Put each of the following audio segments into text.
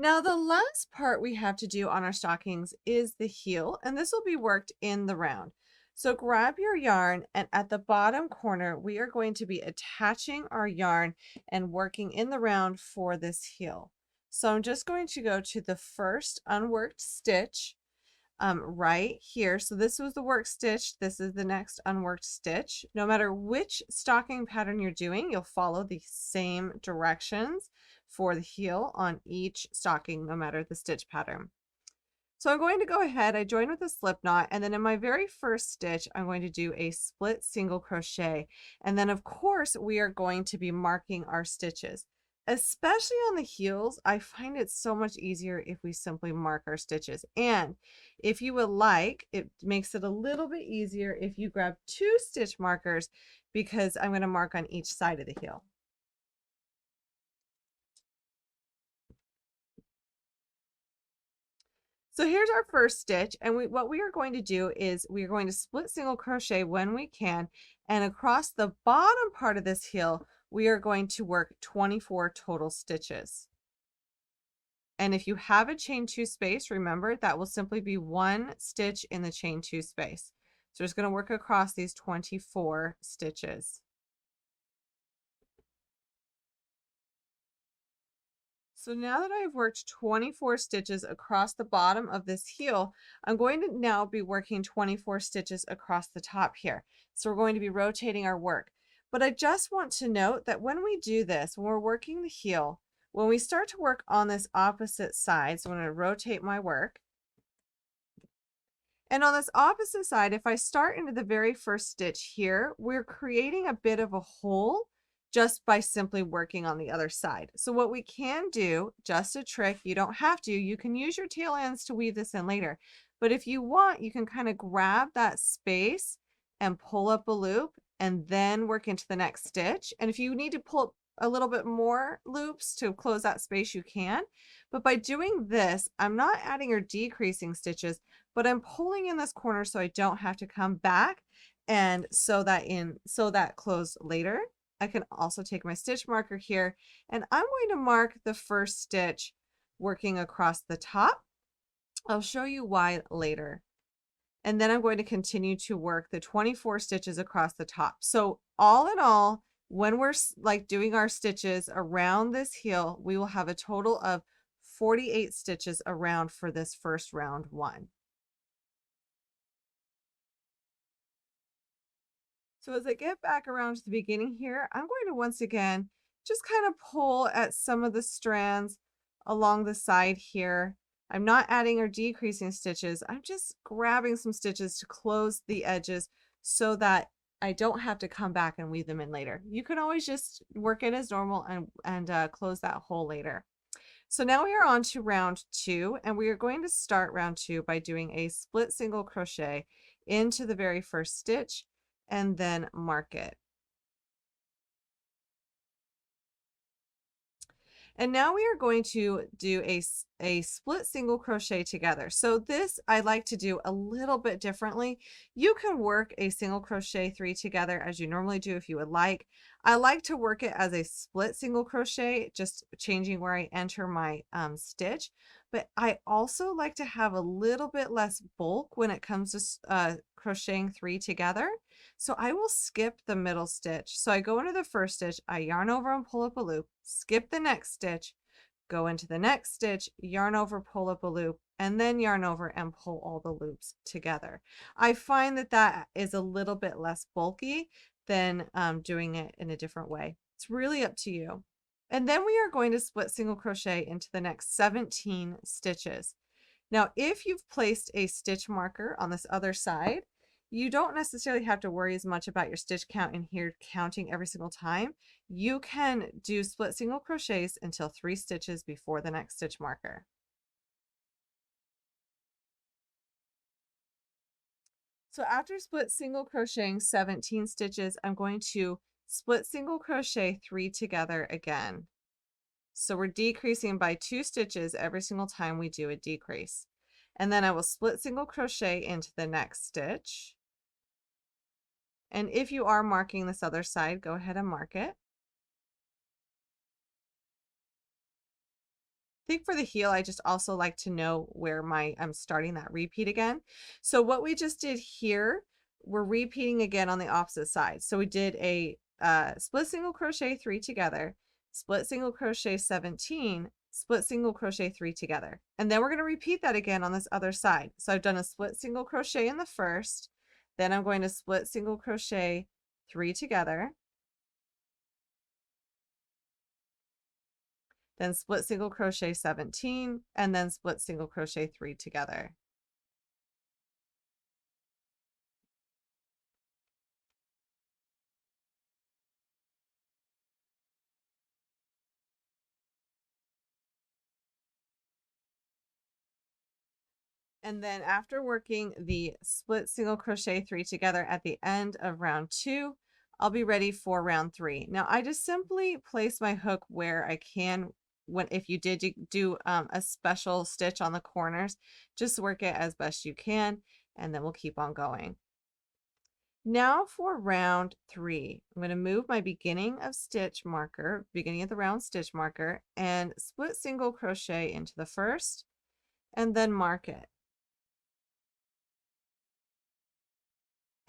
Now the last part we have to do on our stockings is the heel, and this will be worked in the round. So grab your yarn, and at the bottom corner, we are going to be attaching our yarn and working in the round for this heel. So I'm just going to go to the first unworked stitch right here. So this was the work stitch. This is the next unworked stitch. No matter which stocking pattern you're doing, you'll follow the same directions for the heel on each stocking, no matter the stitch pattern. So I'm going to go ahead, I join with a slip knot, and then in my very first stitch, I'm going to do a split single crochet. And then of course, we are going to be marking our stitches. Especially on the heels, I find it so much easier if we simply mark our stitches. And if you would like, it makes it a little bit easier if you grab 2 stitch markers, because I'm going to mark on each side of the heel. So here's our first stitch, and what we are going to do is we are going to split single crochet when we can, and across the bottom part of this heel, we are going to work 24 total stitches. And if you have a chain 2 space, remember that will simply be 1 stitch in the chain 2 space. So just going to work across these 24 stitches. So now that I've worked 24 stitches across the bottom of this heel, I'm going to now be working 24 stitches across the top here. So we're going to be rotating our work. But I just want to note that when we do this, when we're working the heel, when we start to work on this opposite side, so I'm going to rotate my work. And on this opposite side, if I start into the very first stitch here, we're creating a bit of a hole just by simply working on the other side. So what we can do, just a trick, you don't have to, you can use your tail ends to weave this in later. But if you want, you can kind of grab that space and pull up a loop and then work into the next stitch. And if you need to pull up a little bit more loops to close that space, you can. But by doing this, I'm not adding or decreasing stitches, but I'm pulling in this corner so I don't have to come back and sew that close later. I can also take my stitch marker here, and I'm going to mark the first stitch working across the top. I'll show you why later. And then I'm going to continue to work the 24 stitches across the top. So all in all, when we're like doing our stitches around this heel, we will have a total of 48 stitches around for this first round 1. So as I get back around to the beginning here, I'm going to once again just kind of pull at some of the strands along the side here. I'm not adding or decreasing stitches. I'm just grabbing some stitches to close the edges so that I don't have to come back and weave them in later. You can always just work it as normal and close that hole later. So now we are on to round 2, and we are going to start round 2 by doing a split single crochet into the very first stitch and then mark it. And now we are going to do a split single crochet together. So this I like to do a little bit differently. You can work a single crochet 3 together as you normally do if you would like. I like to work it as a split single crochet, just changing where I enter my stitch. But I also like to have a little bit less bulk when it comes to crocheting 3 together. So I will skip the middle stitch. So I go into the first stitch, I yarn over and pull up a loop, skip the next stitch, go into the next stitch, yarn over, pull up a loop, and then yarn over and pull all the loops together. I find that that is a little bit less bulky than doing it in a different way. It's really up to you. And then we are going to split single crochet into the next 17 stitches. Now, if you've placed a stitch marker on this other side, you don't necessarily have to worry as much about your stitch count in here counting every single time. You can do split single crochets until 3 stitches before the next stitch marker. So after split single crocheting 17 stitches, I'm going to split single crochet 3 together again. So we're decreasing by 2 stitches every single time we do a decrease. And then I will split single crochet into the next stitch. And if you are marking this other side, go ahead and mark it. think for the heel, I just also like to know where I'm starting that repeat again. So what we just did here, we're repeating again on the opposite side. So we did a split single crochet 3 together, split single crochet 17, split single crochet 3 together. And then we're going to repeat that again on this other side. So I've done a split single crochet in the first, then I'm going to split single crochet 3 together, then split single crochet 17, and then split single crochet 3 together. And then after working the split single crochet 3 together at the end of round 2, I'll be ready for round 3. Now I just simply place my hook where I can. When if you did do a special stitch on the corners, just work it as best you can, and then we'll keep on going. Now for round 3, I'm going to move my beginning of stitch marker, beginning of the round stitch marker, and split single crochet into the first, and then mark it.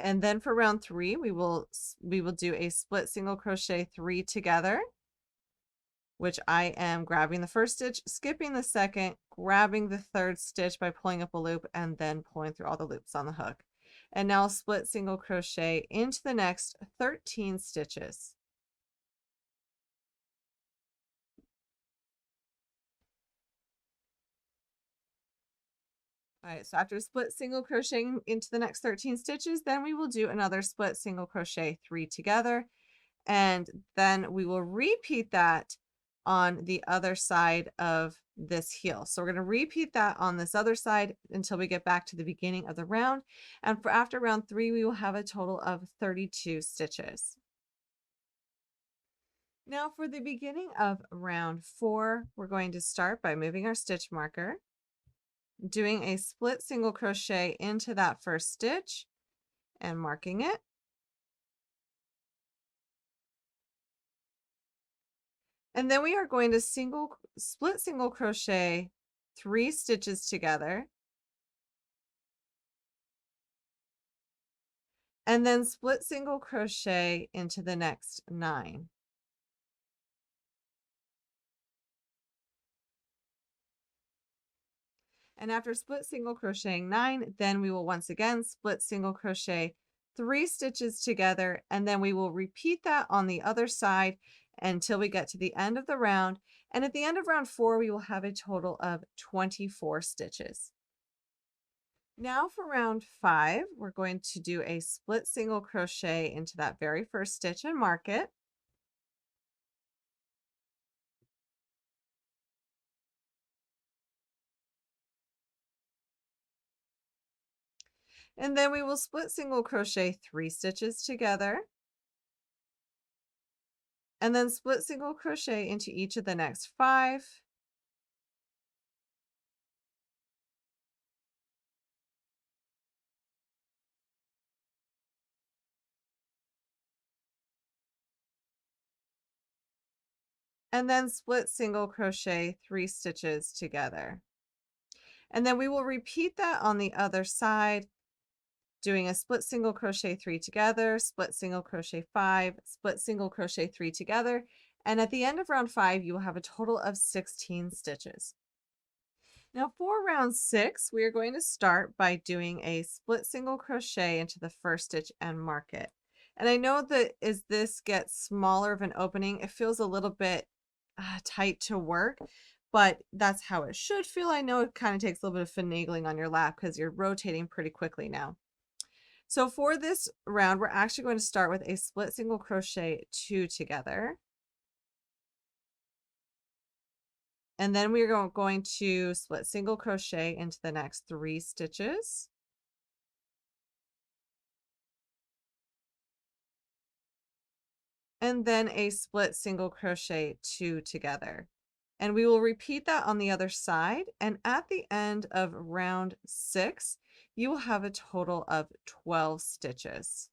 And then for round 3, we will do a split single crochet 3 together, which I am grabbing the first stitch, skipping the second, grabbing the third stitch by pulling up a loop, and then pulling through all the loops on the hook. And now split single crochet into the next 13 stitches. All right, so after split single crocheting into the next 13 stitches, then we will do another split single crochet 3 together, and then we will repeat that on the other side of this heel. So we're going to repeat that on this other side until we get back to the beginning of the round, and for after round 3 we will have a total of 32 stitches. Now for the beginning of round 4, we're going to start by moving our stitch marker, doing a split single crochet into that first stitch and marking it. And then we are going to split single crochet 3 stitches together, and then split single crochet into the next 9. And after split single crocheting 9, then we will once again split single crochet 3 stitches together, and then we will repeat that on the other side until we get to the end of the round. And at the end of round 4, we will have a total of 24 stitches. Now for round 5, we're going to do a split single crochet into that very first stitch and mark it. And then we will split single crochet 3 stitches together, and then split single crochet into each of the next 5. And then split single crochet 3 stitches together. And then we will repeat that on the other side, doing a split single crochet 3 together, split single crochet 5, split single crochet 3 together, and at the end of round 5 you will have a total of 16 stitches. Now for round 6, we are going to start by doing a split single crochet into the first stitch and mark it. And I know that as this gets smaller of an opening, it feels a little bit tight to work, but that's how it should feel. I know it kind of takes a little bit of finagling on your lap because you're rotating pretty quickly now. So for this round, we're actually going to start with a split single crochet 2 together. And then we're going to split single crochet into the next 3 stitches. And then a split single crochet 2 together. And we will repeat that on the other side. And at the end of round 6, you will have a total of 12 stitches.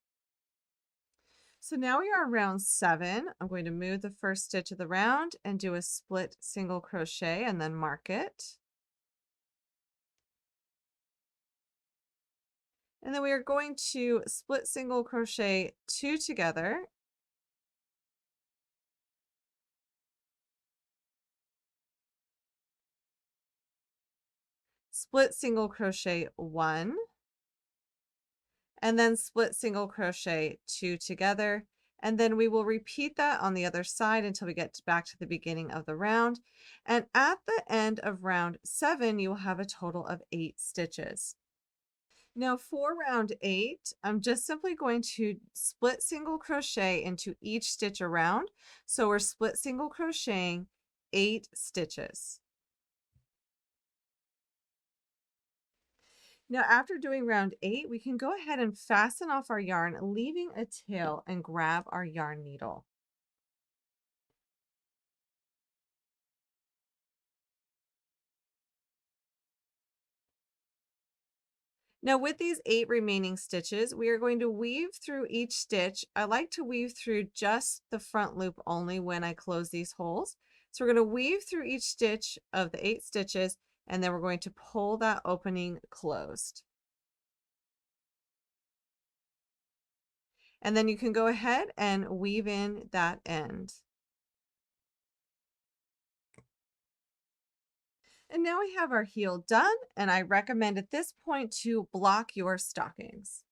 So now we are on round 7. I'm going to move the first stitch of the round and do a split single crochet and then mark it. And then we are going to split single crochet 2 together, split single crochet 1, and then split single crochet 2 together. And then we will repeat that on the other side until we get back to the beginning of the round. And at the end of round 7, you will have a total of 8 stitches. Now for round 8, I'm just simply going to split single crochet into each stitch around. So we're split single crocheting 8 stitches. Now after doing round 8, we can go ahead and fasten off our yarn, leaving a tail, and grab our yarn needle. Now with these 8 remaining stitches, we are going to weave through each stitch. I like to weave through just the front loop only when I close these holes. So we're going to weave through each stitch of the 8 stitches, and then we're going to pull that opening closed. And then you can go ahead and weave in that end. And now we have our heel done, and I recommend at this point to block your stockings.